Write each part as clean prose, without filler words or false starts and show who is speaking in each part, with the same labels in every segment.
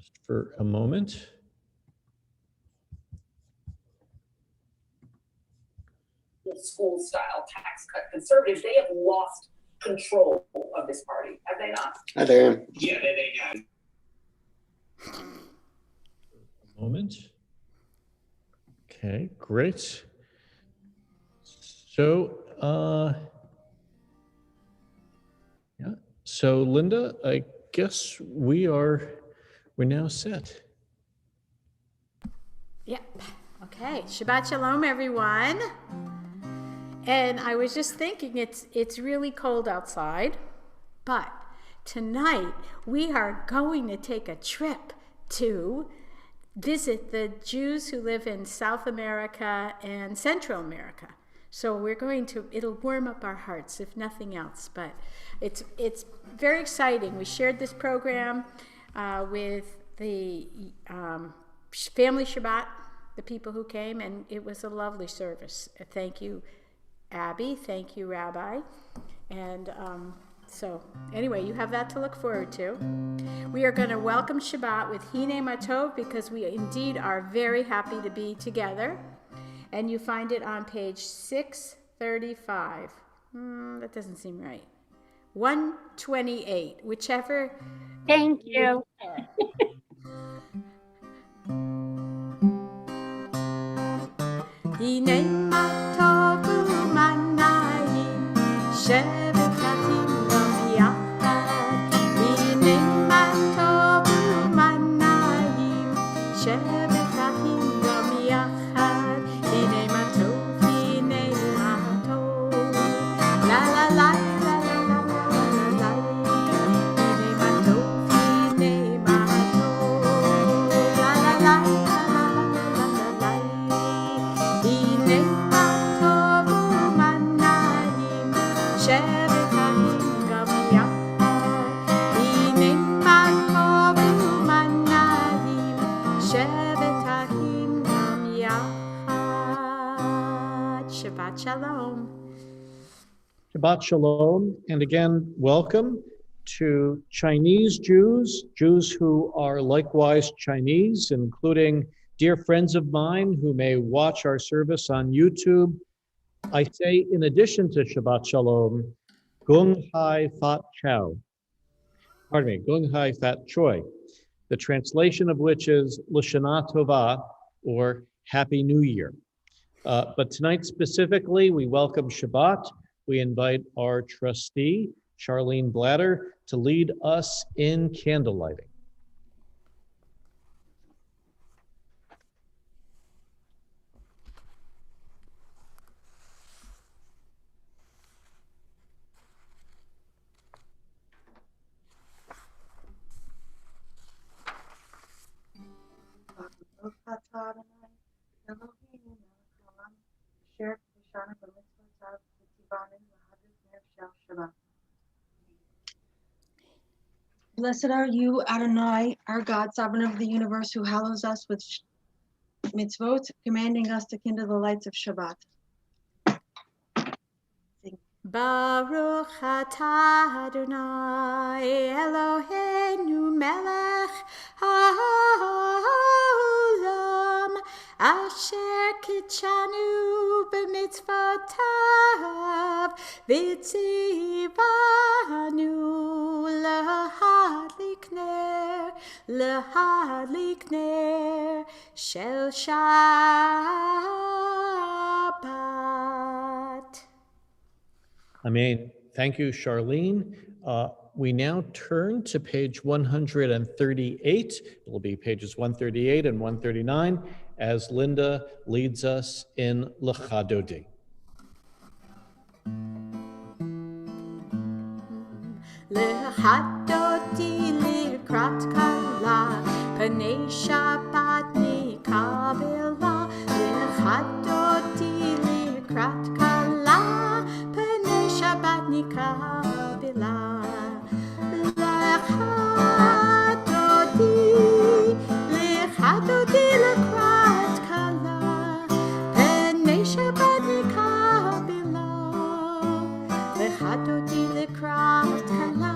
Speaker 1: Just for a moment.
Speaker 2: School style tax cut. Conservatives, they have lost control of this party, have they not?
Speaker 3: Hi there.
Speaker 2: Yeah, they have.
Speaker 1: A moment. Okay, great. So, yeah. So, Linda, I guess we're now set.
Speaker 4: Yep. Okay. Shabbat Shalom, everyone. And I was just thinking, it's really cold outside, but tonight we are going to take a trip to visit the Jews who live in South America and Central America. So we're going to, it'll warm up our hearts, if nothing else, but it's very exciting. We shared this program with the Family Shabbat, the people who came, and it was a lovely service. Thank you, Abby. Thank you, Rabbi. And so anyway, you have that to look forward to. We are going to welcome Shabbat with Hine Matov because we indeed are very happy to be together. And you find it on page 635. That doesn't seem right. 128, whichever.
Speaker 5: Thank you.
Speaker 4: Hine Matov u'manayim shevet achim gam yachad. Hine Matov u'manayim shevet achim gam yachad. Hine Matov, hine Matov. La la la la la la la la. Hine Matov, hine Matov. La la la la la la la la. Hine Matov u'manayim shevet achim gam yachad. Hine Matov u'manayim shevet achim gam yachad. Shabbat Shalom.
Speaker 1: Shabbat Shalom, and again, welcome to Chinese Jews, Jews who are likewise Chinese, including dear friends of mine who may watch our service on YouTube. I say, in addition to Shabbat Shalom, Gung Hai Fat Chow. Pardon me, Gung Hai Fat Choi, the translation of which is L'Shana Tova, or Happy New Year. But tonight specifically, we welcome Shabbat. We invite our trustee, Charlene Blatter, to lead us in candle lighting.
Speaker 6: Blessed are you, Adonai, our God, sovereign of the universe, who hallows us with mitzvot, commanding us to kindle the lights of Shabbat.
Speaker 4: Baruch atah Adonai Eloheinu melech haolam asher kitshanu b'mitzvotav v'tzivanu lahadlik ner shel Shabbat.
Speaker 1: Amen. Thank you, Charlene. We now turn to page 138. It will be pages 138 and 139 as Linda leads us in L'Chadodi.
Speaker 4: L'Chadodi l'krat kala panei Shabbat nikabela. L'Chadodi l'krat kala panei Shabbat nikabela. L'Chadodi l'krat kala panei Shabbat nikabela. L'Chadodi l'krat kala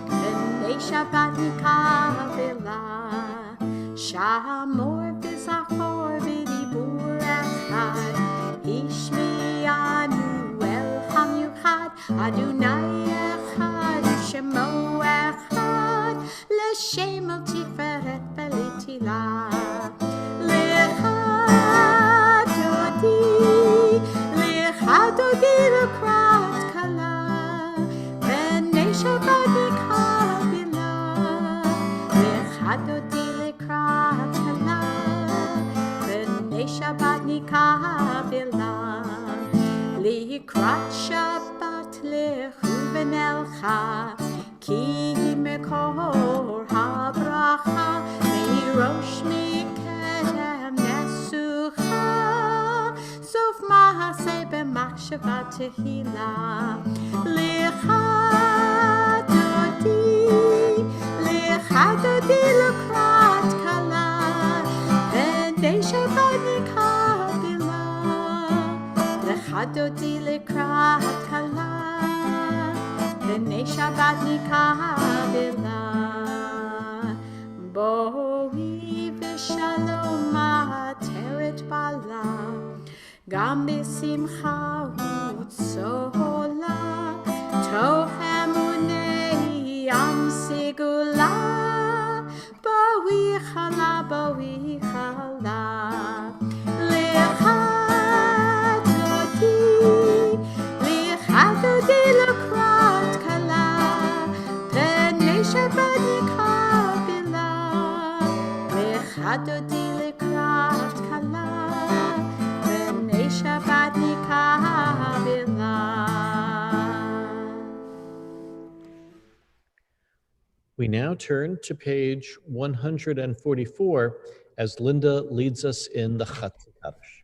Speaker 4: panei Shabbat nikabela. Amor v'zachor v'dibur echad, Ishmi'anu el hamiuchad, Adonai echad, Shemo echad, L'shem el tiferet v'letila. L'chadodi l'krat kala, B'nei Shabbat nikabila. L'chadodi l'krat kala, B'nei Shabbat nikabila. L'krat Shabbat l'chuven elcha, Ki mekor habracha, Mirosh mikedem nesucha, Sof mahaseh b'machshava tehila. L'chadodi l'krat kala, B'nei Shabbat nikabila. L'chadodi l'krat kala, B'nei Shabbat nikabila. Boi v'shalom ma'ateret bala, Gam b'simcha u'tzola, Toch emunei am sigula, Boi chala, Boi chala. L'chadodi l'krat kala, B'nei Shabbat nikabila. L'chadodi l'krat kala, B'nei Shabbat nikabila.
Speaker 1: We now turn to page 144 as Linda leads us in the Chatz Kaddish.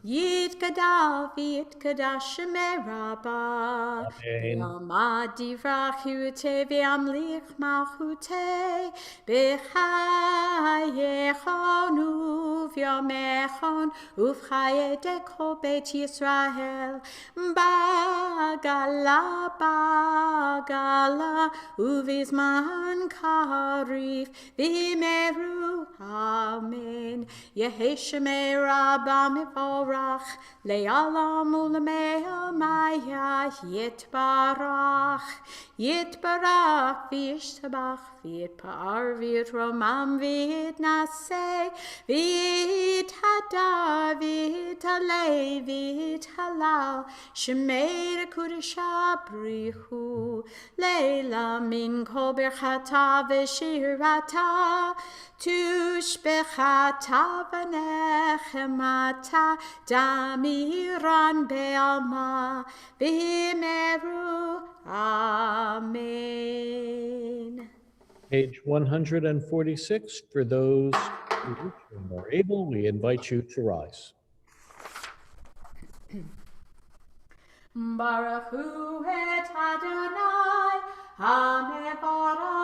Speaker 4: Yitkadav yitkadash merabah,
Speaker 1: Amen.
Speaker 4: Yamad divrachute v'amlich malchute, B'chayechon u'v'yomechon u'v'chayedecho bet Yisrael, Bagala bagala u'v'zman karif v'himeru amen. Yehi shemei rabba mevorach le'alam u'lemei maya yitbarach v'yishtabach v'yitpar v'yitromam v'yitnaseh v'yithadar v'yithalei v'yithalal shemei kudesha brihu leila min kol birchata v'shirata tushbechata v'nechemata damiran be'alma v'himeru amen.
Speaker 1: Page 146, for those who are able, we invite you to rise.
Speaker 4: Baruch hu et Adonai hamevorach.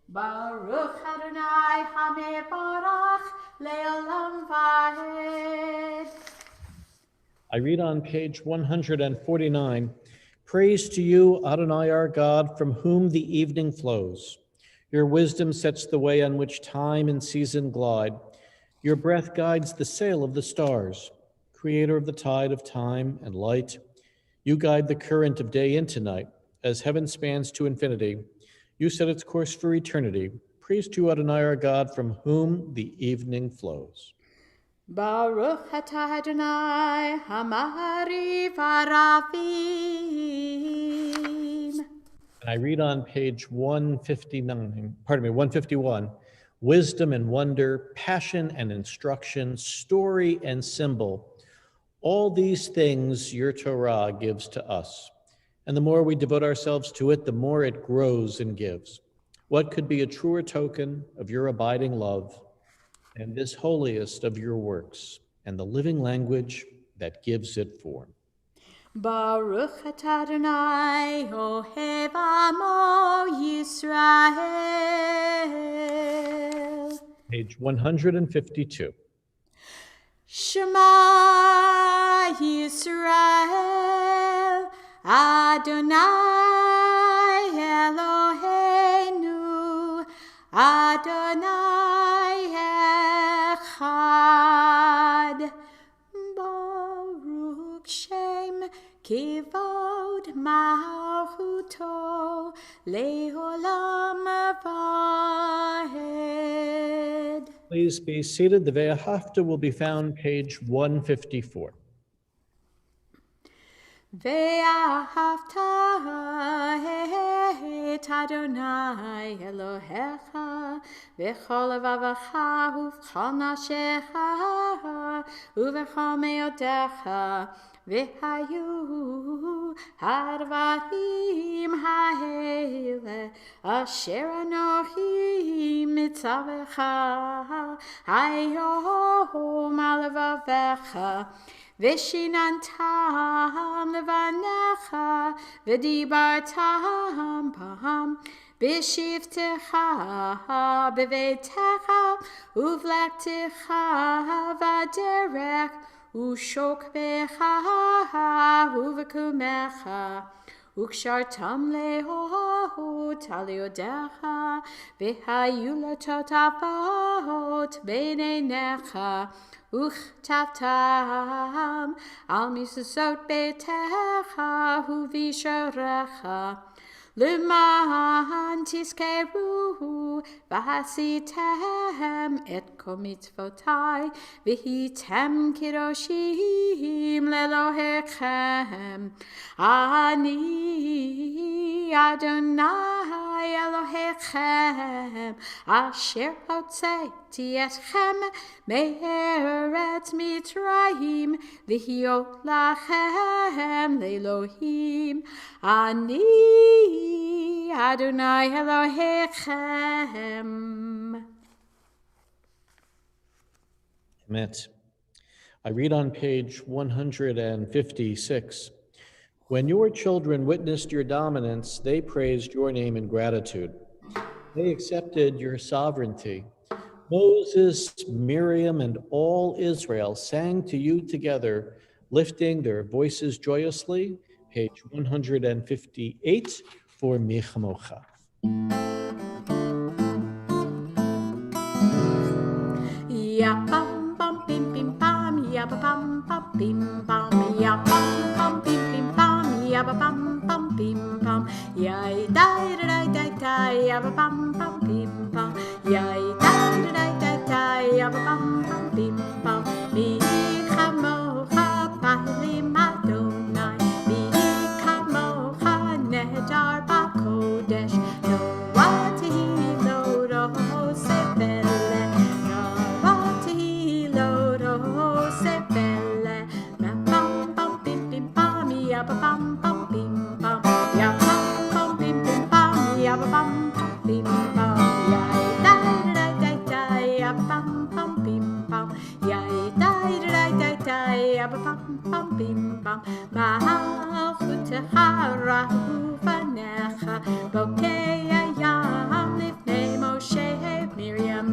Speaker 4: Baruch Adonai hamevorach le'olam vahed.
Speaker 1: I read on page 149, Praise to you, Adonai our God, from whom the evening flows. Your wisdom sets the way on which time and season glide. Your breath guides the sail of the stars. Creator of the tide of time and light, you guide the current of day into night. As heaven spans to infinity, you set its course for eternity. Praise to Adonai our God, from whom the evening flows.
Speaker 4: Baruch atah Adonai hamahari v'arafim.
Speaker 1: And I read on page 151, wisdom and wonder, passion and instruction, story and symbol. All these things your Torah gives to us. And the more we devote ourselves to it, the more it grows and gives. What could be a truer token of your abiding love and this holiest of your works, and the living language that gives it form?
Speaker 4: Baruch atah Adonai ohev amo Yisrael.
Speaker 1: Page 152.
Speaker 4: Shema Yisrael, Adonai Eloheinu, Adonai Echad. Baruch Shem Kivod Malchuto Leolam Vahed.
Speaker 1: Please be seated. The Ve'ahavta will be found page 154.
Speaker 4: Ve'ahavta et Adonai Elohecha v'chol levavecha uv'chol nafshecha uv'chol meodecha v'hayu hadvarim ha'ele asher anochi mitzavecha hayom alevavecha Vishinantam levanecha, v'dibartam bam, b'shivtecha, b'veitecha, uvlektecha, v'derech, ushokbecha, uvekumecha, ukshartam leho taliodecha, v'hayulatot avot b'neinecha, Uchtavtam al misasot betecha huvisharecha Leman tiskeru v'hasitem et kol mitzvotai v'hitem kidoshim lelohechem Ani Adonai Elohechem asher hotzeiti etchem me'eretz Mitzrayim v'hiot lachem le'Elohim Ani Adonai Elohechem.
Speaker 1: Amen. I read on page 156. When your children witnessed your dominance, they praised your name in gratitude. They accepted your sovereignty. Moses, Miriam, and all Israel sang to you together, lifting their voices joyously. Page 158 for Michamocha.
Speaker 4: Ya bam bam bim bim bam, ya ba bam bam bim bam, ya bam bam bim bim bam, ya ba bam bam bim bam, ya da da da da, ya ba bam bam bim bam, ya da da da da, ya ba bam bam bim bam. Michamocha ba'alim Adonai, Michamocha nehedar b'kodesh, noati lo sepele, noati lo sepele, ma bam bam bim bim bam, ya ba bam bam bim bam, ya bam bam bim bim bam, ya ba bam bam bim bam, ya da da da da, ya bam bam bim bam, ya da da da da, ya ba bam bam bim bam. Malchutecha rahu vanecha, bokei hayam lifnei Moshe Miriam,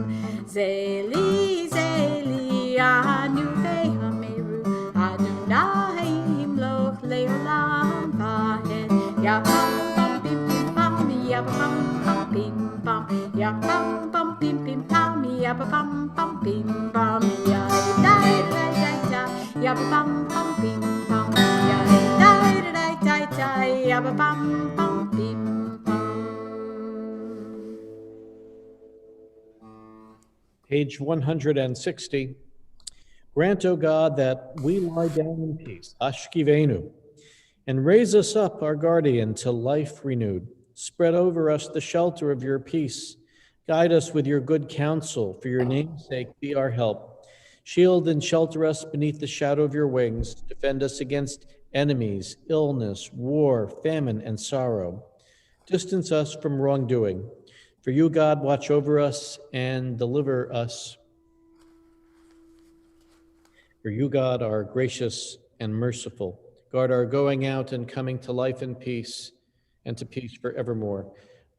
Speaker 4: zeli zeli anu ve'hameru, Adonai imloch leolam vahed. Ya bam bam bim bim bam, ya ba bam bam bim bam, ya bam bam bim bim bam, ya ba bam bam bim bam, ya da da da da, ya ba bam bam bim bam, ya da da da da, ya ba bam bam bim bam.
Speaker 1: Page 160. Grant, O God, that we lie down in peace, Ashkivenu, and raise us up, our guardian, to life renewed. Spread over us the shelter of your peace. Guide us with your good counsel. For your name's sake, be our help. Shield and shelter us beneath the shadow of your wings. Defend us against enemies, illness, war, famine, and sorrow. Distance us from wrongdoing. For you, God, watch over us and deliver us. For you, God, are gracious and merciful. Guard our going out and coming to life in peace and to peace forevermore.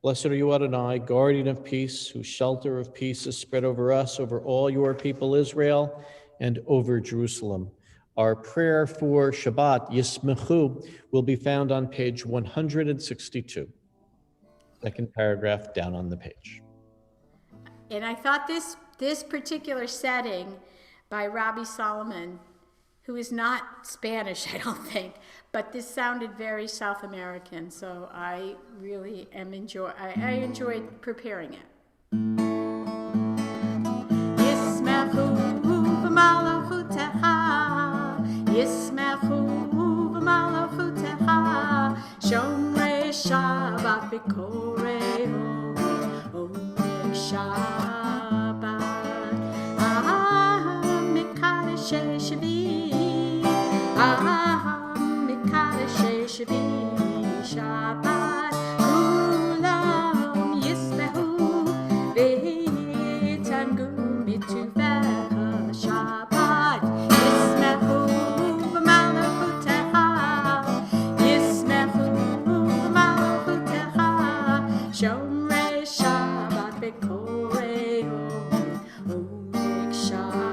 Speaker 1: Blessed are you, Adonai, guardian of peace, whose shelter of peace is spread over us, over all your people Israel, and over Jerusalem. Our prayer for Shabbat, Yismechu, will be found on page 162. Second paragraph down on the page.
Speaker 4: And I thought this particular setting by Rabbi Solomon, who is not Spanish, I don't think, but this sounded very South American, so I really I enjoyed preparing it. Yismechu v'malachutecha, Yismechu v'malachutecha, Shomrei Shabbat v'korei Omeg Shabbat, Mikadeshei Shvi, Shabbat, Kulam Yismehu, V'tangu mituvecha, Shabbat, Yismehu v'malachutecha, Yismehu v'malachutecha, Shomrei Shabbat v'korei Omeg Shabbat,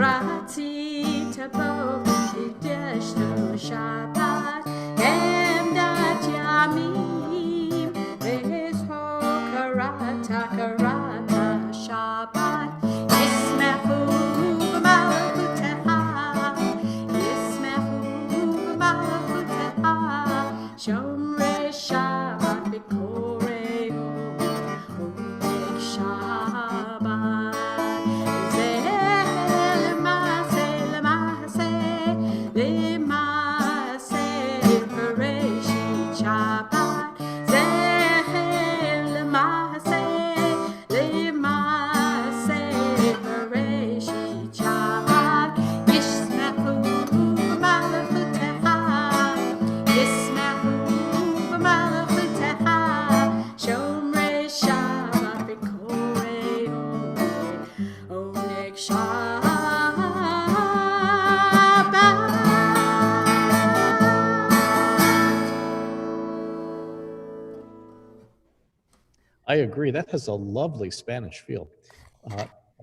Speaker 4: Ratitabo, Ideshto Shabbat, Emdat Yamim, Bezho Karata Karata Shabbat, Yismechu v'malachutecha, Yismechu v'malachutecha, Shomrei Shabbat v'korei Omeg Shabbat.
Speaker 1: I agree. That has a lovely Spanish feel.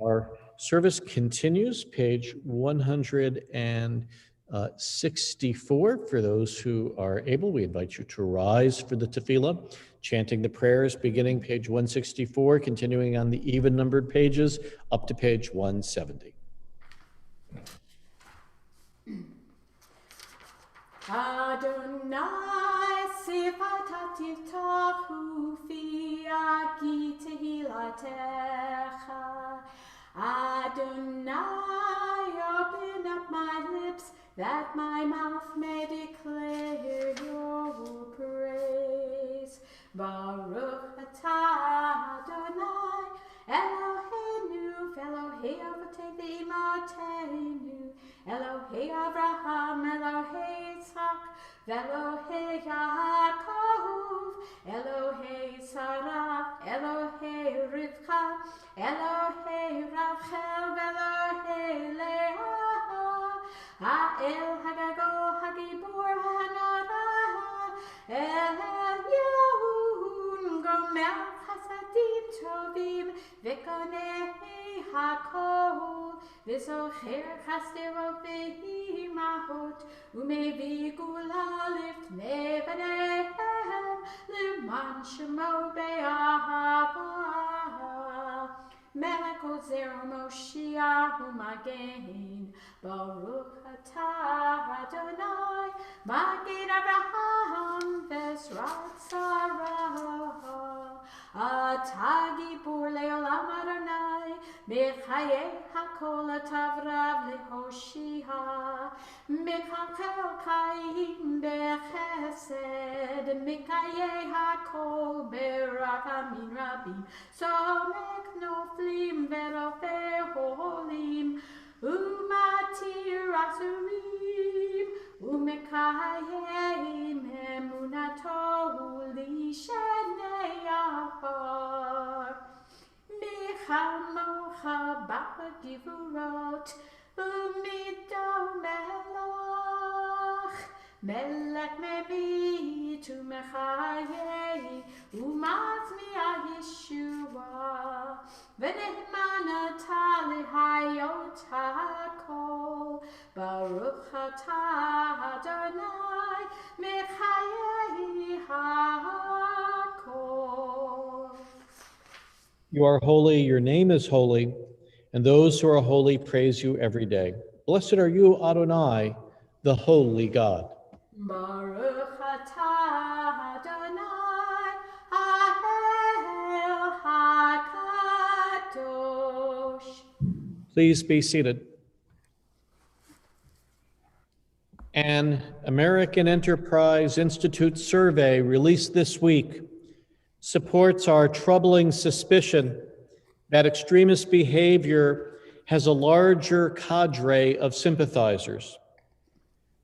Speaker 1: Our service continues, page 164. For those who are able, we invite you to rise for the tefillah, chanting the prayers beginning page 164, continuing on the even-numbered pages up to page 170.
Speaker 4: Adonai sifatatiftach ufi aki tehilatecha. Adonai, open up my lips that my mouth may declare your praise. Baruch atah Adonai, Eloheinu, Elohei Avotei Imotenu, Elohei Avraham, Elohei Yitzchak, Elohei Yaakov, Elohei Sarah, Elohei Rivka, Elohei Rachel, Elohei Leah, Ha'el Hagago Hagibor Hanara, Elyon Gomer Chasadim Tovim, V'konei Hakol, V'zocher Chasderot V'imahot, Umevi Gula Lifnei B'neihem, L'man Shemo Be'ahava. Melech Ozer Moshiach U'Magen, Baruch atah Adonai, Magen Avraham V'ezrat Sarah. Atah Gibor Le'olam Adonai, Mechayeh Hakol Atavrav Lehoshia, Mechachel Chaim Bechesed, Mechayeh Hakol Berachamim Rabim, Somek Noflim Ve'rofei Holim, Umatir Asurim, Umekayim Emunato Lishenei Afar, Michamocha B'Givurot, Umido Melach, מלך ממית ומחיה ומצמיע ישועה ונאמן אתה להיות הכל ברוך אתה אדוני מחיי הכל.
Speaker 1: You are holy, your name is holy, and those who are holy praise you every day. Blessed are you, Adonai, the holy God.
Speaker 4: Baruch atah Adonai, Ahel HaKadosh.
Speaker 1: Please be seated. An American Enterprise Institute survey released this week supports our troubling suspicion that extremist behavior has a larger cadre of sympathizers.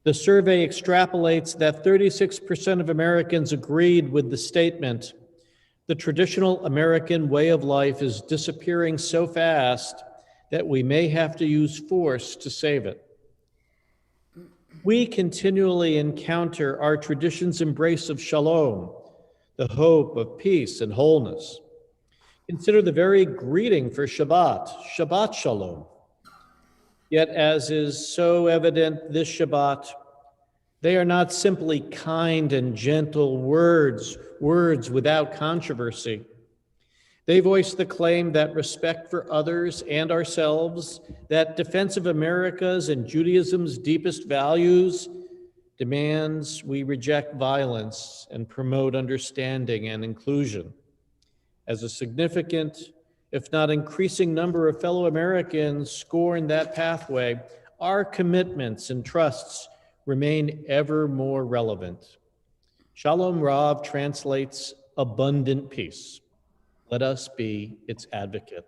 Speaker 1: The survey extrapolates that 36% of Americans agreed with the statement, the traditional American way of life is disappearing so fast that we may have to use force to save it. We continually encounter our tradition's embrace of shalom, the hope of peace and wholeness. Consider the very greeting for Shabbat, Shabbat Shalom. Yet, as is so evident this Shabbat, they are not simply kind and gentle words without controversy. They voice the claim that respect for others and ourselves, that defense of America's and Judaism's deepest values, demands we reject violence and promote understanding and inclusion. As a significant, if not increasing number of fellow Americans scorn that pathway, our commitments and trusts remain ever more relevant. Shalom Rav translates abundant peace. Let us be its advocate.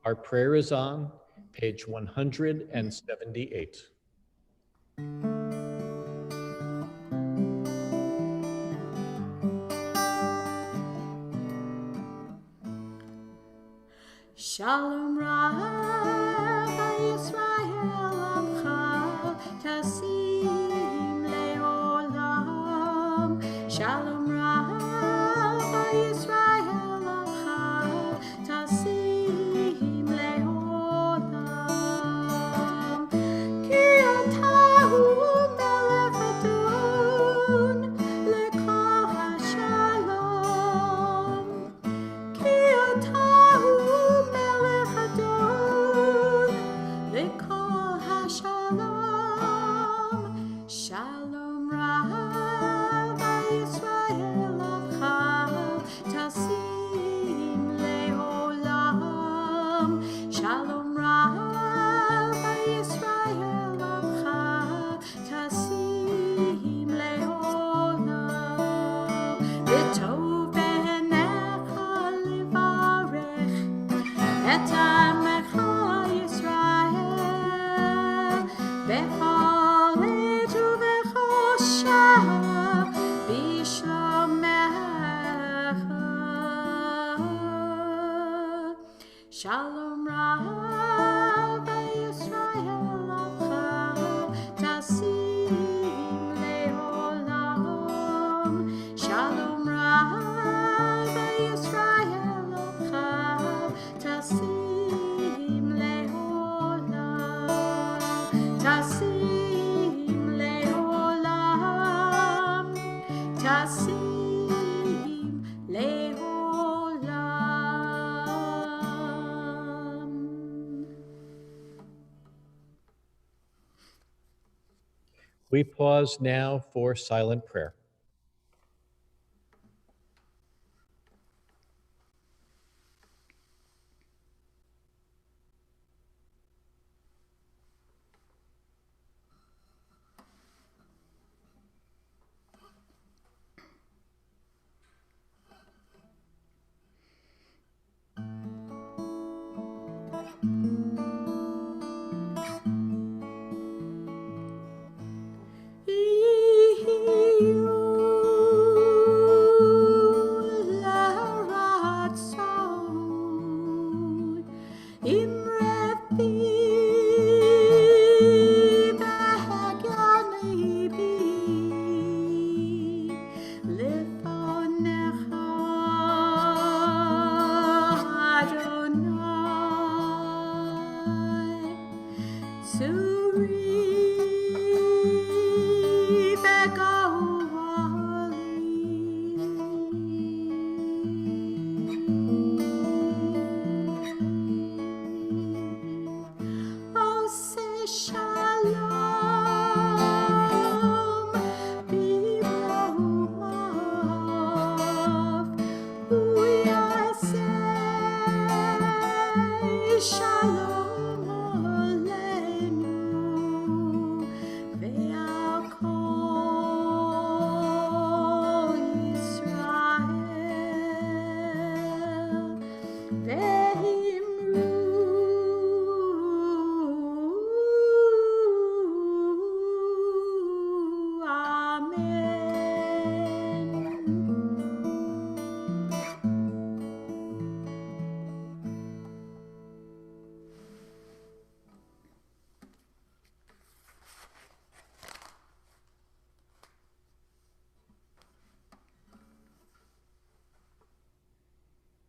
Speaker 1: Our prayer is on page 178.
Speaker 4: Shalom Rav Yisrael Amcha Tasim Leolam. Shalom Rav Yisrael Amcha Tasim Leolam. Ki atahu melech adon lekol hashalom. Ki atahu Lekol hashalom, shalom rav Yisrael Amcha tasim leolam. Shalom rav Yisrael Amcha tasim leolam. V'tov b'necha livarech et amecha bechol עת ובכל שעה בשלומך. שלום רב ישראל עמך תשים לעולם. שלום רב ישראל עמך תשים לעולם. תשים לעולם, תשים לעולם.
Speaker 1: We pause now for silent prayer.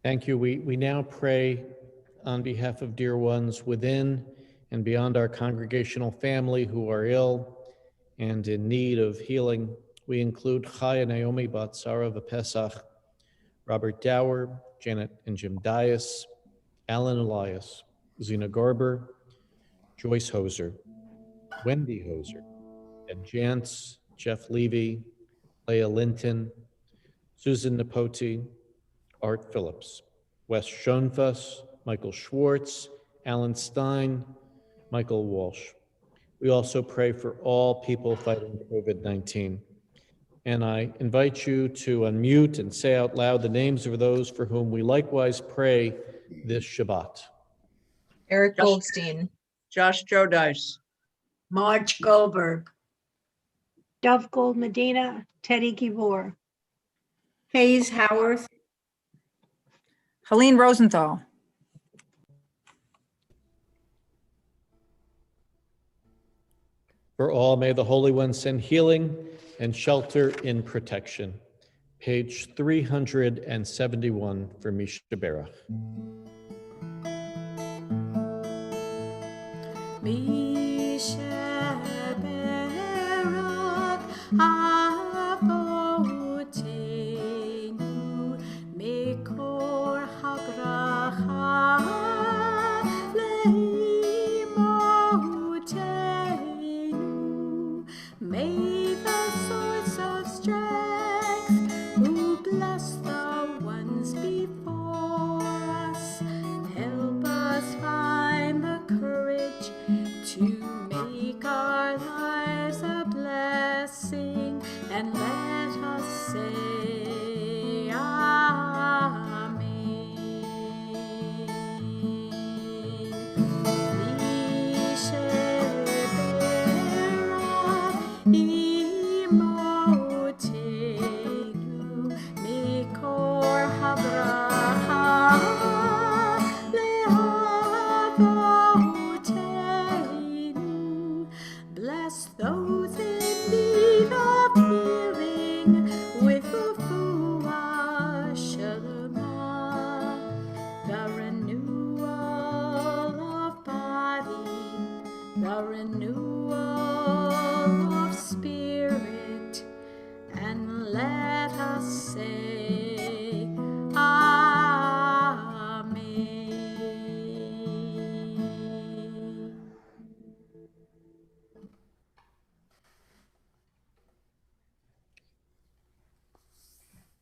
Speaker 1: Thank you. We now pray on behalf of dear ones within and beyond our congregational family who are ill and in need of healing. We include Chaya Naomi Bat Sarah V'Pesach, Robert Dower, Janet and Jim Dias, Alan Elias, Zena Garber, Joyce Hoser, Wendy Hoser, Ed Jantz, Jeff Levy, Leah Linton, Susan Napoti, Art Phillips, Wes Schoenfuss, Michael Schwartz, Alan Stein, Michael Walsh. We also pray for all people fighting COVID-19. And I invite you to unmute and say out loud the names of those for whom we likewise pray this Shabbat.
Speaker 3: Eric Goldstein,
Speaker 5: Josh Jodice,
Speaker 7: Marge Goldberg,
Speaker 8: Dove Gold Medina, Teddy Gibor,
Speaker 7: Hayes Howarth,
Speaker 3: Helene Rosenthal,
Speaker 1: For all, may the Holy One send healing and shelter in protection. Page 371 for Misha Berach.
Speaker 4: Misha Berach Avotenu Mekor Habracha Leimotenu. May the source of strength who bless the ones before us help us find the courage to make our lives a blessing, and let us say Amen. Mishe Berach Imotenu Mikor Habracha Lehavotenu. Bless those in need of healing with refuah shalema, the renewal of body, the renewal of spirit, and let us say Amen.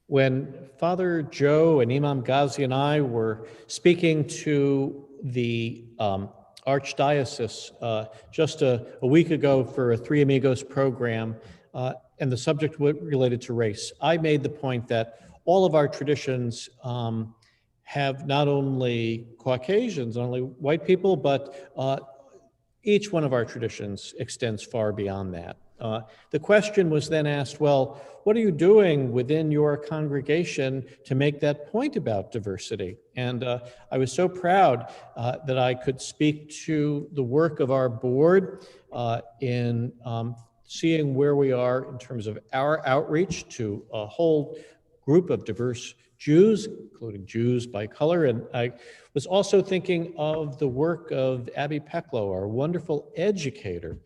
Speaker 1: When Father Joe and Imam Ghazi and I were speaking to the Archdiocese just a week ago for a Three Amigos program, and the subject related to race, I made the point that all of our traditions have not only Caucasians, not only white people, but each one of our traditions extends far beyond that. The question was then asked, well, what are you doing within your congregation to make that point about diversity? And I was so proud that I could speak to the work of our board in seeing where we are in terms of our outreach to a whole group of diverse Jews, including Jews by color. And I was also thinking of the work of Abby Peklo, our wonderful educator,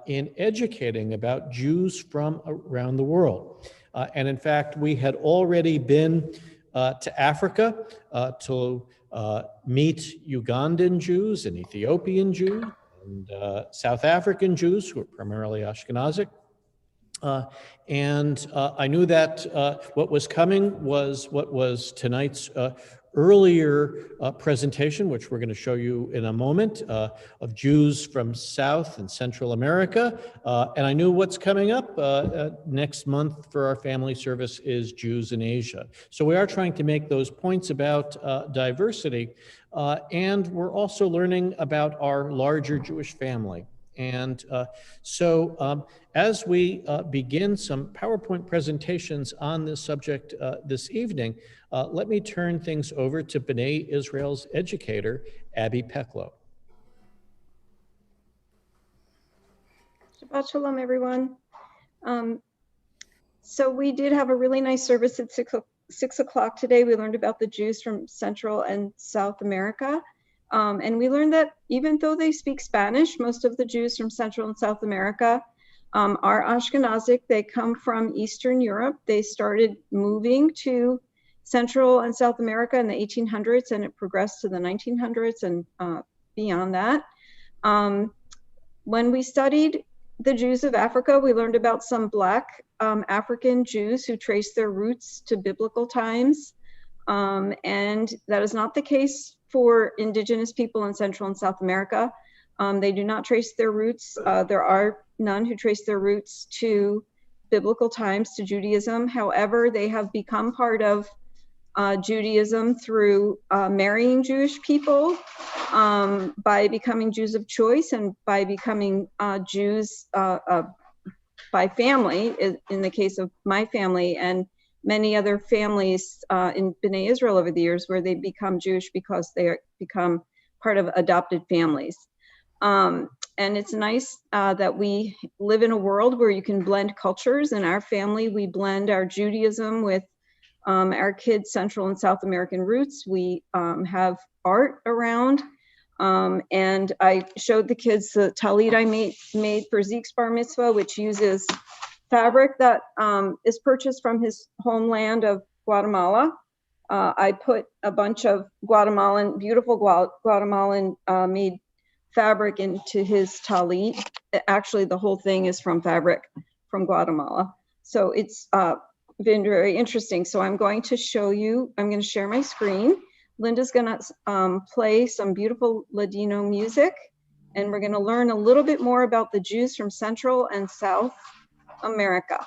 Speaker 1: in educating about Jews from around the world. And in fact, we had already been to Africa to meet Ugandan Jews and Ethiopian Jews and South African Jews, who are primarily Ashkenazic. And I knew that what was coming was what was tonight's earlier presentation, which we're going to show you in a moment, of Jews from South and Central America. And I knew what's coming up next month for our family service is Jews in Asia. So we are trying to make those points about diversity. And we're also learning about our larger Jewish family. And so as we begin some PowerPoint presentations on this subject this evening, let me turn things over to B'nai Israel's educator, Abby Peklo.
Speaker 9: Shabbat Shalom, everyone. So we did have a really nice service at 6 o'clock today. We learned about the Jews from Central and South America. And we learned that even though they speak Spanish, most of the Jews from Central and South America are Ashkenazic. They come from Eastern Europe. They started moving to Central and South America in the 1800s, and it progressed to the 1900s and beyond that. When we studied the Jews of Africa, we learned about some Black African Jews who trace their roots to biblical times. And that is not the case for indigenous people in Central and South America. They do not trace their roots. There are none who trace their roots to biblical times, to Judaism. However, they have become part of Judaism through marrying Jewish people, by becoming Jews of choice, and by becoming Jews by family, in the case of my family, and many other families in B'nai Israel over the years, where they become Jewish because they become part of adopted families. And it's nice that we live in a world where you can blend cultures. In our family, we blend our Judaism with our kids' Central and South American roots. We have art around. And I showed the kids the talit I made for Zeke's bar mitzvah, which uses fabric that is purchased from his homeland of Guatemala. I put a bunch of beautiful Guatemalan made fabric into his talit. Actually, the whole thing is from fabric from Guatemala. So it's been very interesting. So I'm going to show you, I'm going to share my screen. Linda's going to play some beautiful Ladino music, and we're going to learn a little bit more about the Jews from Central and South America.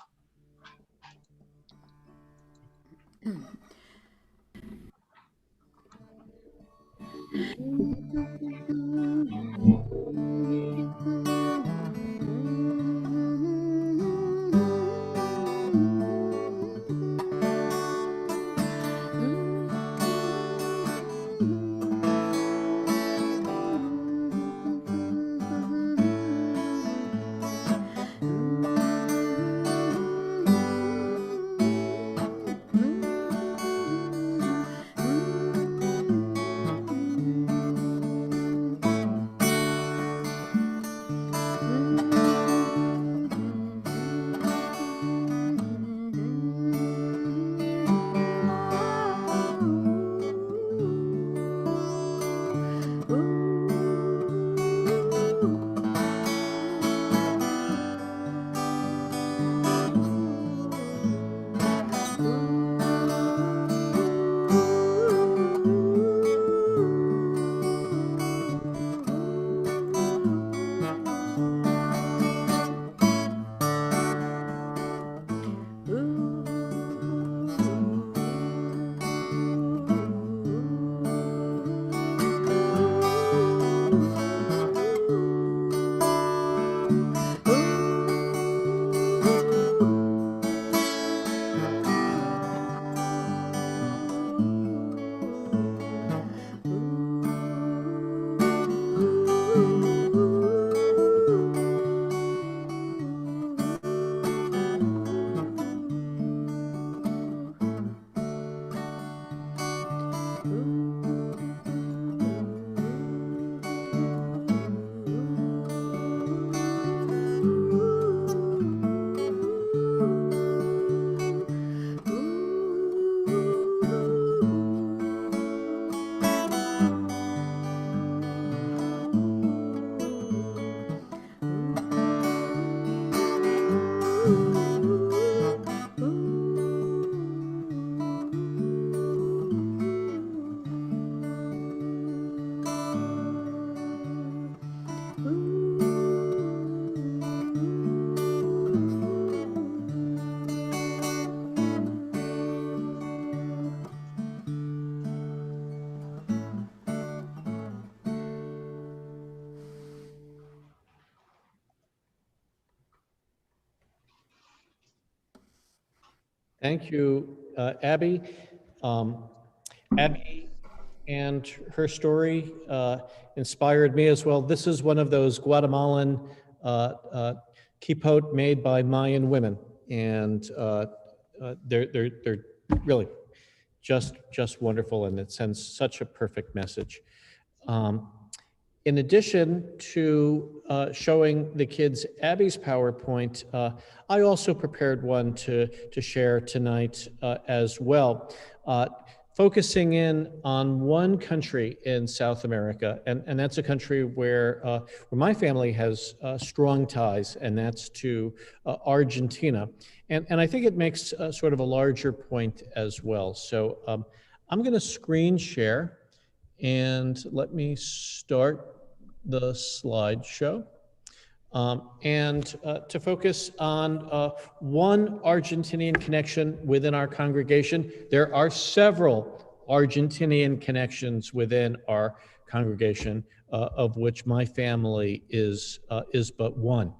Speaker 1: Thank you, Abby. Abby and her story inspired me as well. This is one of those Guatemalan kippot made by Mayan women, and they're really just wonderful, and it sends such a perfect message. In addition to showing the kids Abby's PowerPoint, I also prepared one to share tonight as well, focusing in on one country in South America, and that's a country where my family has strong ties, and that's to Argentina. And I think it makes sort of a larger point as well. So I'm going to screen share. And let me start the slideshow. And to focus on one Argentinian connection within our congregation. There are several Argentinian connections within our congregation, of which my family is but one.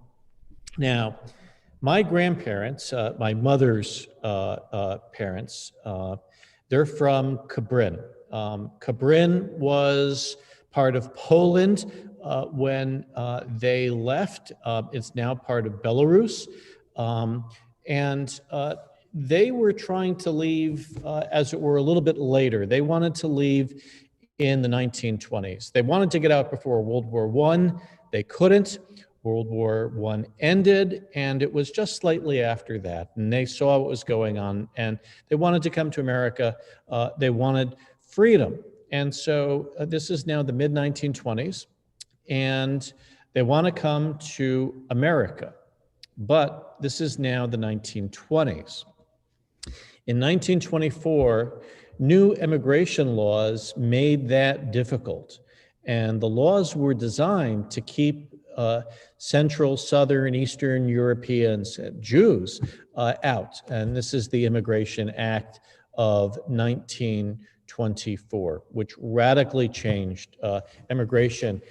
Speaker 1: Now, my grandparents, my mother's parents, they're from Cabrin. Cabrin was part of Poland when they left. It's now part of Belarus. And they were trying to leave, as it were, a little bit later. They wanted to leave in the 1920s. They wanted to get out before World War I. They couldn't. World War I ended, and it was just slightly after that. And they saw what was going on, and they wanted to come to America. They wanted freedom. And so this is now the mid-1920s, and they want to come to America. But this is now the 1920s. In 1924, new immigration laws made that difficult. And the laws were designed to keep Central, Southern, Eastern Europeans, Jews out. And this is the Immigration Act of 1924, which radically changed immigration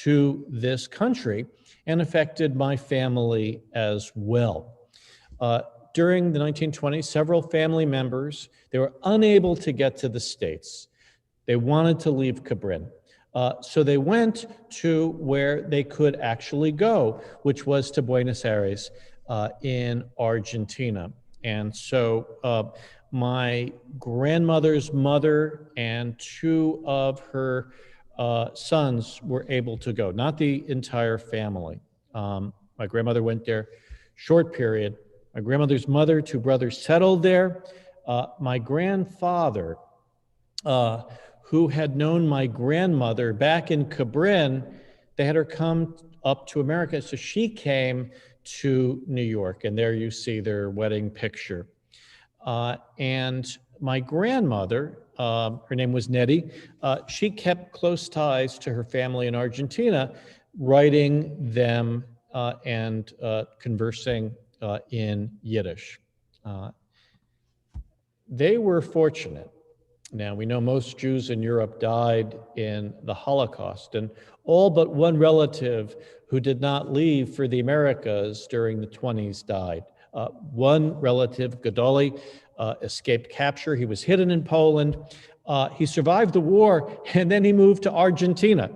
Speaker 1: to this country and affected my family as well. During the 1920s, several family members, they were unable to get to the States. They wanted to leave Cabrin. So they went to where they could actually go, which was to Buenos Aires in Argentina. And so my grandmother's mother and two of her sons were able to go, not the entire family. My grandmother went there, short period. My grandmother's mother, two brothers settled there. My grandfather, who had known my grandmother back in Cabrin, they had her come up to America. So she came to New York, and there you see their wedding picture. And my grandmother, her name was Nettie, she kept close ties to her family in Argentina, writing them and conversing in Yiddish. They were fortunate. Now, we know most Jews in Europe died in the Holocaust, and all but one relative who did not leave for the Americas during the 20s died. One relative, Gadoli, escaped capture. He was hidden in Poland. He survived the war, and then he moved to Argentina.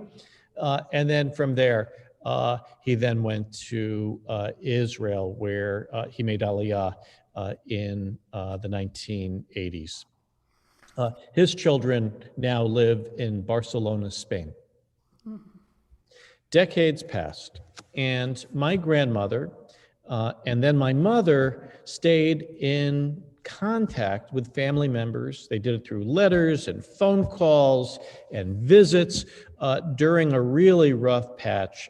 Speaker 1: And then from there, he then went to Israel, where he made Aliyah in the 1980s. His children now live in Barcelona, Spain. Decades passed, and my grandmother and then my mother stayed in contact with family members. They did it through letters and phone calls and visits during a really rough patch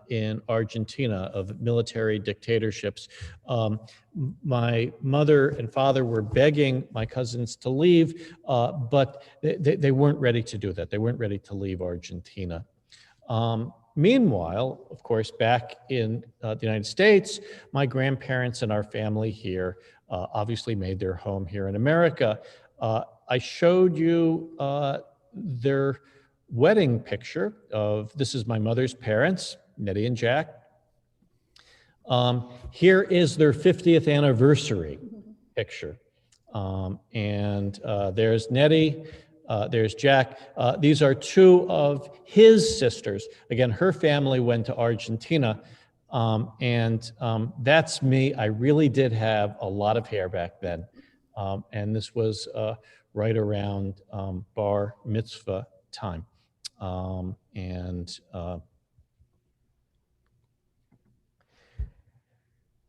Speaker 1: in Argentina of military dictatorships. My mother and father were begging my cousins to leave, but they weren't ready to do that. They weren't ready to leave Argentina. Meanwhile, of course, back in the United States, my grandparents and our family here obviously made their home here in America. I showed you their wedding picture of, this is my mother's parents, Nettie and Jack. Here is their 50th anniversary. picture. And there's Nettie, there's Jack. These are two of his sisters. Again, her family went to Argentina. That's me. I really did have a lot of hair back then. And this was right around bar mitzvah time.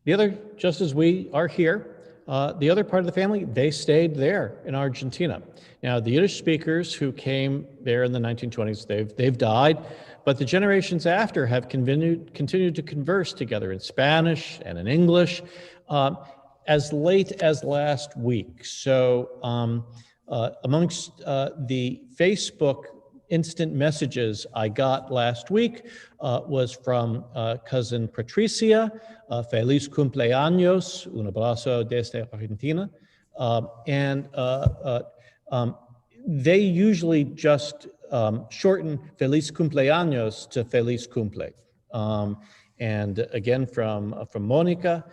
Speaker 1: The other, just as we are here, the other part of the family, they stayed there in Argentina. Now, the Yiddish speakers who came there in the 1920s, they've died, but the generations after have continued to converse together in Spanish and in English as late as last week. So amongst the Facebook instant messages I got last week was from cousin Patricia, feliz cumpleaños, un abrazo desde Argentina. They usually just shorten feliz cumpleaños to feliz cumple. And again, from Monica,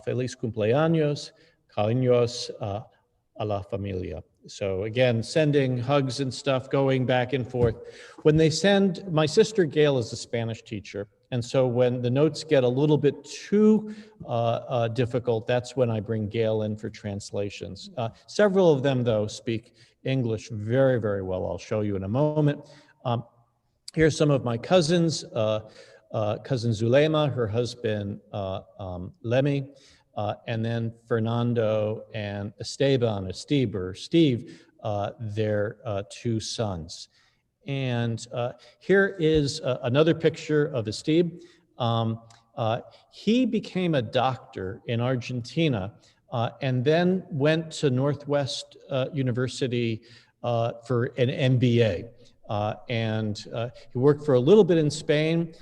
Speaker 1: feliz cumpleaños, cariños a la familia. So again, sending hugs and stuff, going back and forth. When they send, my sister Gail is a Spanish teacher. And so when the notes get a little bit too difficult, that's when I bring Gail in for translations. Several of them, though, speak English very, very well. I'll show you in a moment. Here's some of my cousins. Cousin Zulema, her husband Lemmy, and then Fernando and Esteban, Steve, their two sons. And here is another picture of Esteve. He became a doctor in Argentina and then went to Northwest University for an MBA. He worked for a little bit in Spain,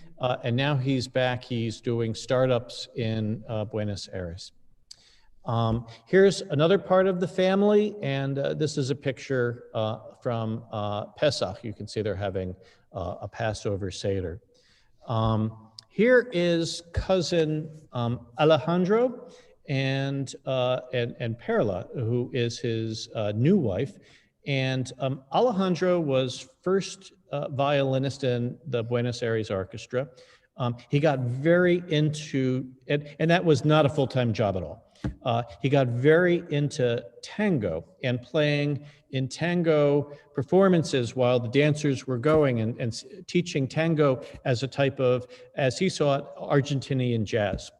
Speaker 1: and now he's back. He's doing startups in Buenos Aires. Here's another part of the family, and this is a picture from Pesach. You can see they're having a Passover Seder. Here is cousin Alejandro and Perla, who is his new wife. And Alejandro was first violinist in the Buenos Aires Orchestra. He got very into, and that was not a full-time job at all. He got very into tango and playing in tango performances while the dancers were going and teaching tango as a type of, as he saw it, Argentinian jazz.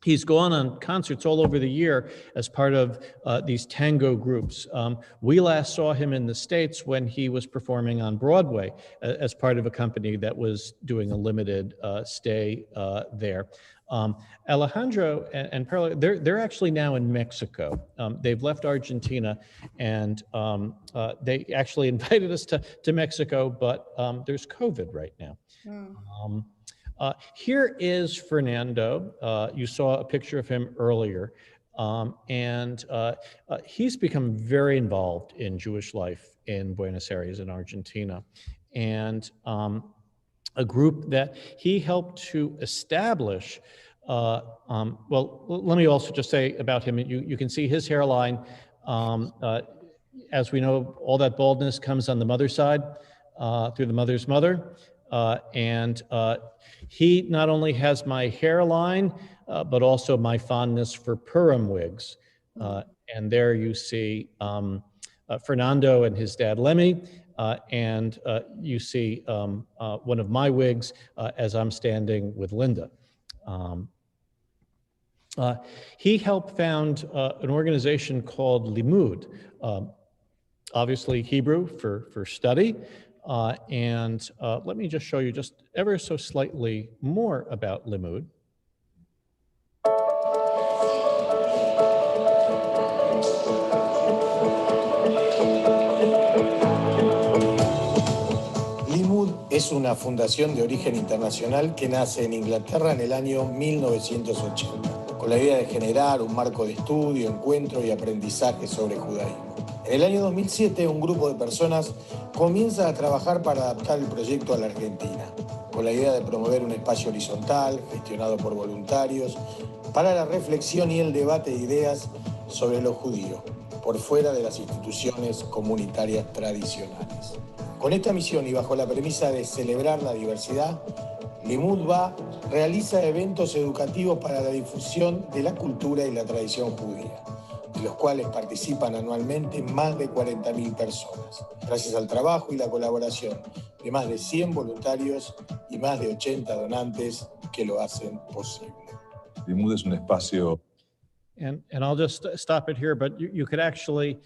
Speaker 1: He's gone on concerts all over the year as part of these tango groups. We last saw him in the States when he was performing on Broadway as part of a company that was doing a limited stay there. Alejandro and Perla, they're actually now in Mexico. They've left Argentina, and they actually invited us to Mexico, but there's COVID right now. Here is Fernando. You saw a picture of him earlier, and he's become very involved in Jewish life in Buenos Aires in Argentina, and a group that he helped to establish. Well, let me also just say about him, you can see his hairline. As we know, all that baldness comes on the mother's side, through the mother's mother. He not only has my hairline, but also my fondness for Purim wigs. And there you see Fernando and his dad Lemmy, and you see one of my wigs as I'm standing with Linda. He helped found an organization called Limud, obviously Hebrew for study. Let me just show you just ever so slightly more about Limud.
Speaker 10: Limud es una fundación de origen internacional que nace en Inglaterra en el año 1980, con la idea de generar un marco de estudio, encuentro y aprendizaje sobre judaísmo. En el año 2007, un grupo de personas comienza a trabajar para adaptar el proyecto a la Argentina, con la idea de promover un espacio horizontal, gestionado por voluntarios, para la reflexión y el debate de ideas sobre lo judío, por fuera de las instituciones comunitarias tradicionales. Con esta misión y bajo la premisa de celebrar la diversidad, Limud Va realiza eventos educativos para la difusión de la cultura y la tradición judía, de los cuales participan anualmente más de 40.000 personas, gracias al trabajo y la colaboración de más de 100 voluntarios y más de 80 donantes que lo hacen posible.
Speaker 11: Limud es un espacio.
Speaker 1: And I'll just stop it here, but you could actually,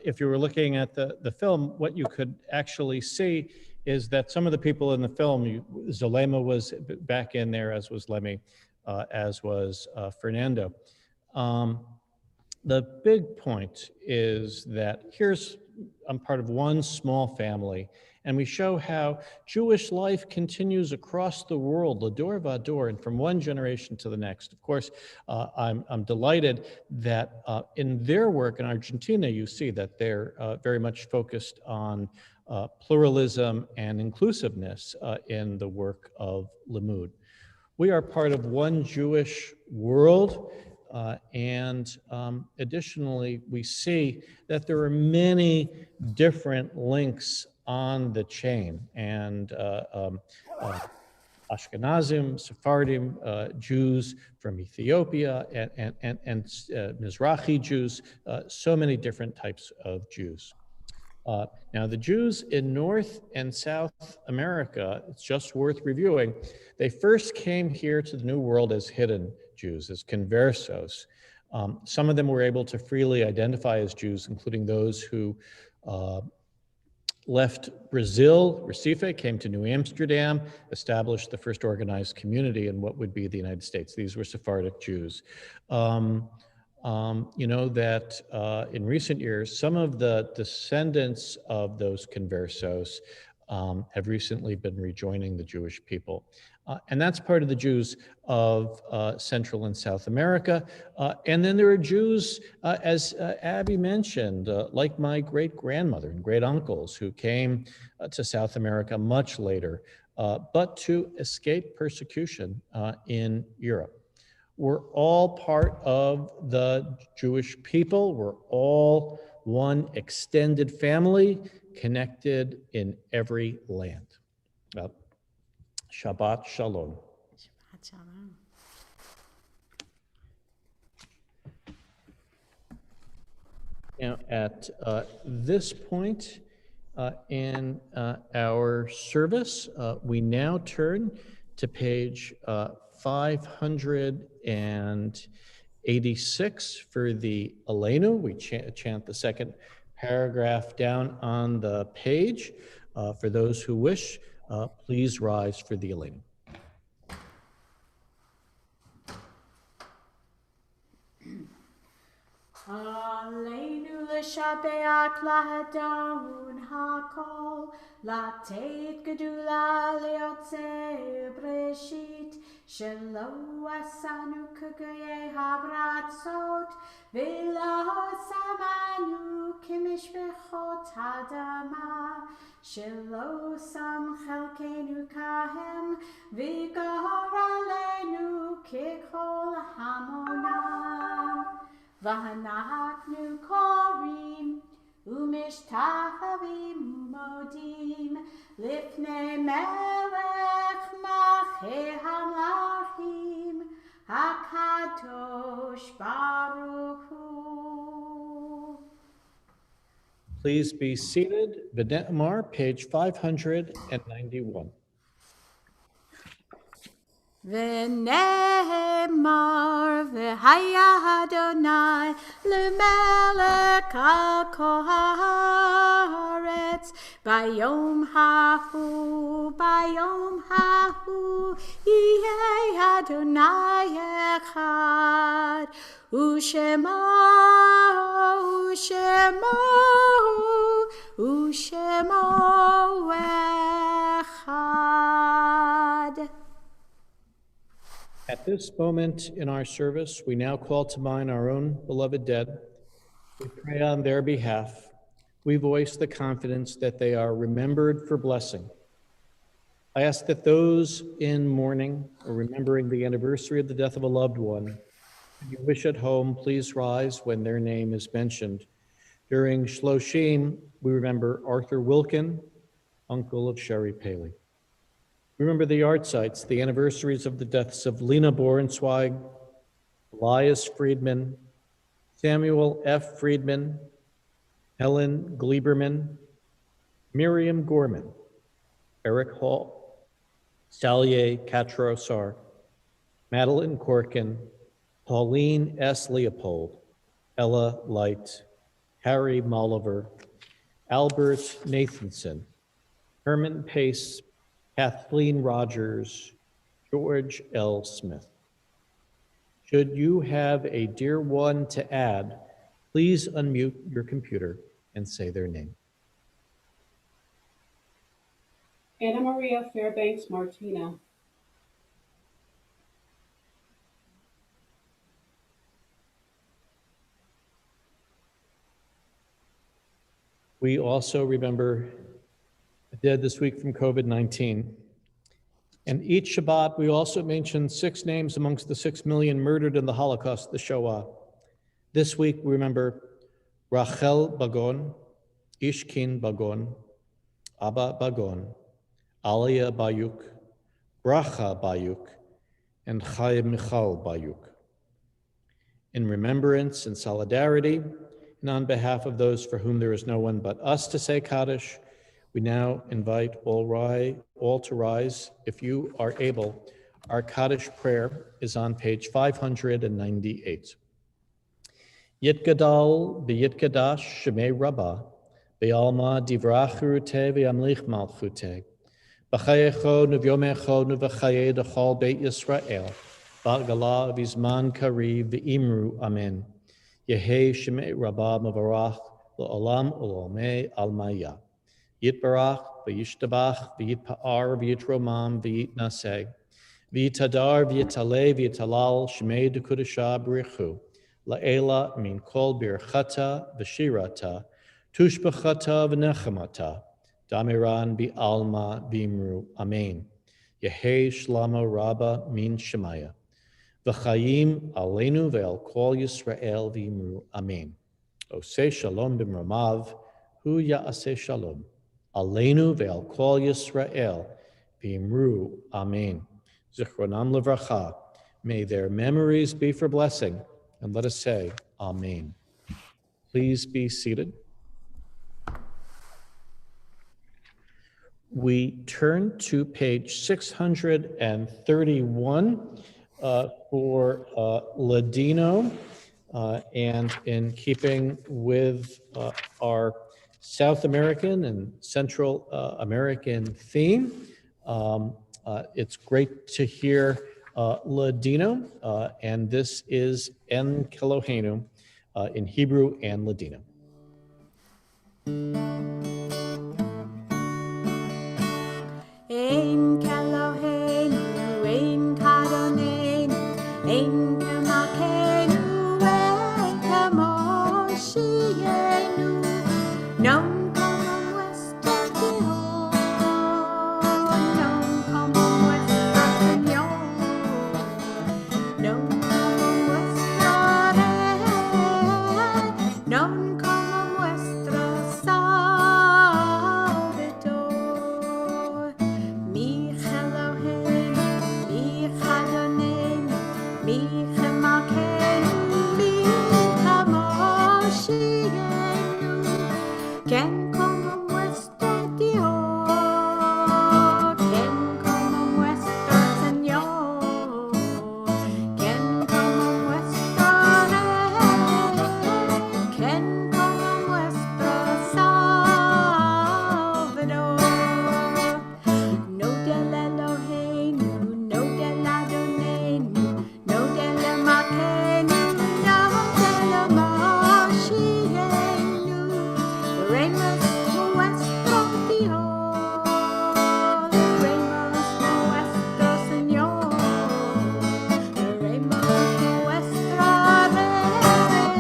Speaker 1: if you were looking at the film, what you could actually see is that some of the people in the film, Zulema was back in there, as was Lemmy, as was Fernando. The big point is that I'm part of one small family, and we show how Jewish life continues across the world, Lador Vador, and from one generation to the next. Of course, I'm delighted that in their work in Argentina, you see that they're very much focused on pluralism and inclusiveness in the work of Limud. We are part of one Jewish world. And additionally, we see that there are many different links on the chain, and Ashkenazim, Sephardim, Jews from Ethiopia, and Mizrahi Jews, so many different types of Jews. Now, the Jews in North and South America, it's just worth reviewing. They first came here to the New World as hidden Jews, as conversos. Some of them were able to freely identify as Jews, including those who left Brazil, Recife, came to New Amsterdam, established the first organized community in what would be the United States. These were Sephardic Jews. You know that in recent years, some of the descendants of those conversos have recently been rejoining the Jewish people. And that's part of the Jews of Central and South America. And then there are Jews, as Abby mentioned, like my great-grandmother and great-uncles who came to South America much later, but to escape persecution in Europe. We're all part of the Jewish people. We're all one extended family connected in every land. Shabbat Shalom.
Speaker 4: Shabbat Shalom.
Speaker 1: Now, at this point in our service, we now turn to page 586 for the Aleinu. We chant the second paragraph down on the page. For those who wish, please rise for the Aleinu.
Speaker 4: Aleinu l'shabeach lahadon hakol, latet gedula leotze breshit, shelo asanu kugeye habratzot, velo samanu kimishbechot hadama, shelo sam chelkenu kahem, vigor aleinu kikol hamona. Vahanachnu korim umishtachavim modim lifnei melech malchei hamlachim hakadosh baruch hu.
Speaker 1: Please be seated. B'ne'emar, page 591.
Speaker 4: V'ne'emar v'haya Adonai l'melech al kol haaretz bayom hahu yihei Adonai echad u'shemo echad.
Speaker 1: At this moment in our service, we now call to mind our own beloved dead. We pray on their behalf. We voice the confidence that they are remembered for blessing. I ask that those in mourning or remembering the anniversary of the death of a loved one If you wish at home, please rise when their name is mentioned. During Shloshim, we remember Arthur Wilkin, uncle of Sherry Paley. Remember the art sites, the anniversaries of the deaths of Lena Borenzweig, Elias Friedman, Samuel F. Friedman, Helen Gleiberman, Miriam Gorman, Eric Hall, Salye Katrosar, Madeline Corkin, Pauline S. Leopold, Ella Light, Harry Molliver, Albert Nathanson, Herman Pace, Kathleen Rogers, George L. Smith. Should you have a dear one to add, please unmute your computer and say their name.
Speaker 12: Anna Maria Fairbanks Martina.
Speaker 1: We also remember the dead this week from COVID-19. And each Shabbat, we also mention 6 names amongst the 6 million murdered in the Holocaust, the Shoah. This week, we remember Rachel Bagon, Ishkin Bagon, Abba Bagon, Alia Bayuk, Bracha Bayuk, and Chaim Michal Bayuk. In remembrance and solidarity, and on behalf of those for whom there is no one but us to say Kaddish, we now invite all to rise. If you are able, our Kaddish prayer is on page 598. Yitgadal b'yitkadash shemei Rabbah, be'alma divrach urute v'yamlich malchute, b'chayecho v'yomecho v'chaye dechol beit Yisrael, ba'gala v'izman kariv v'imru amen. Yehei shemei Rabbah mavarach l'olam u'lomei almaya. Yitbarach v'yishtabach v'yitpa'ar v'yitromam v'yitnaseh v'yitadar v'yitaleh v'yitalal shemei dekudashah b'richu la'ela min kol birchata v'shirata tushbachata v'nechamata damiran bi'alma v'imru amen. Yehei shlama rabba min shemaya v'chayim aleinu ve'al kol Yisrael v'imru amen. Oseh shalom b'mramav hu ya'aseh shalom Aleinu ve'al kol Yisrael v'imru amen. Zichronam levracha. May their memories be for blessing, and let us say amen. Please be seated. We turn to page 631 for Ladino, and in keeping with our South American and Central American theme, it's great to hear Ladino, and this is En Kelohenu in Hebrew and Ladino.
Speaker 4: Ein Kelohenu, ein Kadonenu, ein Kemakenu, ein Kamoshienu. Non como vuestro Dios, non como vuestro Señor, non como vuestro Rey, non como vuestro Salvador. Mi Elohenu, mi Adonenu, mi Chemakenu, mi Kamoshienu. ¿Quién como nuestro Dios? ¿Quién como nuestro Señor? ¿Quién como nuestro Rey? ¿Quién como nuestro Salvador? No del Elohenu, no del Adonenu, no del Makenu, no del Mashiach. Reignos nuestro Dios, reignos nuestro Señor, reignos nuestro Rey,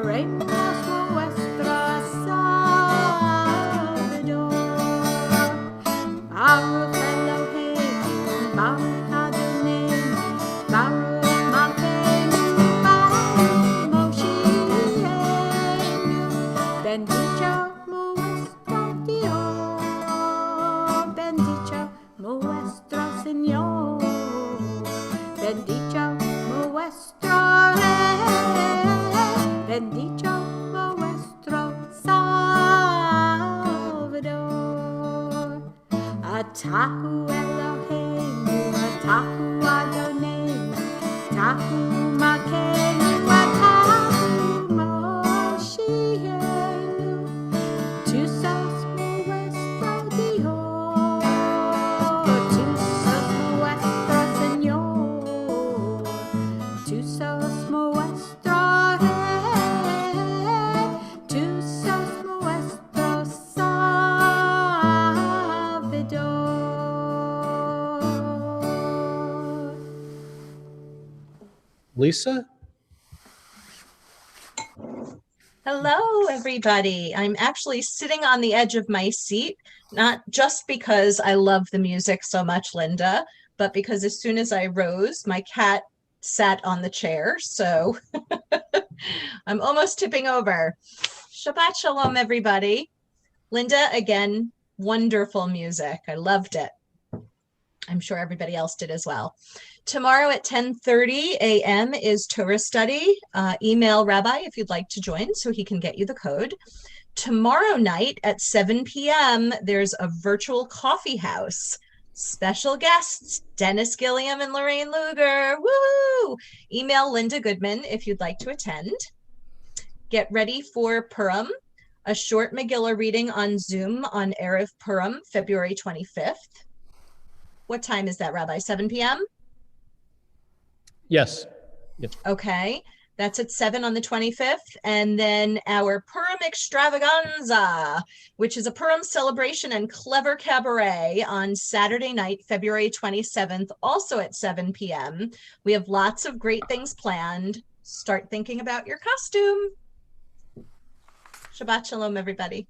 Speaker 4: reignos nuestro Salvador. Baruch Eloheinu, Baruch Adonenu, Baruch Malkeinu, Señor. Bendicho nuestro Rey, bendicho nuestro Salvador. Atahu Eloheinu, Atahu Adonai, Atahu Malkeinu, Atahu Moshiachenu, tu sos nuestro Dios, tu sos nuestro Señor, tu sos nuestro Rey, tu sos nuestro Salvador.
Speaker 1: Lisa?
Speaker 3: Hello, everybody. I'm actually sitting on the edge of my seat, not just because I love the music so much, Linda, but because as soon as I rose, my cat sat on the chair. So I'm almost tipping over. Shabbat Shalom, everybody. Linda, again, wonderful music. I loved it. I'm sure everybody else did as well. Tomorrow at 10:30 a.m. is Torah study. Email Rabbi if you'd like to join so he can get you the code. Tomorrow night at 7 p.m. there's a virtual coffee house. Special guests, Dennis Gilliam and Lorraine Luger. Woo! Email Linda Goodman if you'd like to attend. Get ready for Purim, a short Megillah reading on Zoom on Erev Purim, February 25th. What time is that, Rabbi? 7 p.m.?
Speaker 1: Yes. Yes.
Speaker 3: Okay, that's at 7 on the 25th. And then our Purim Extravaganza, which is a Purim celebration and clever cabaret on Saturday night, February 27th, also at 7 p.m. We have lots of great things planned. Start thinking about your costume. Shabbat Shalom, everybody.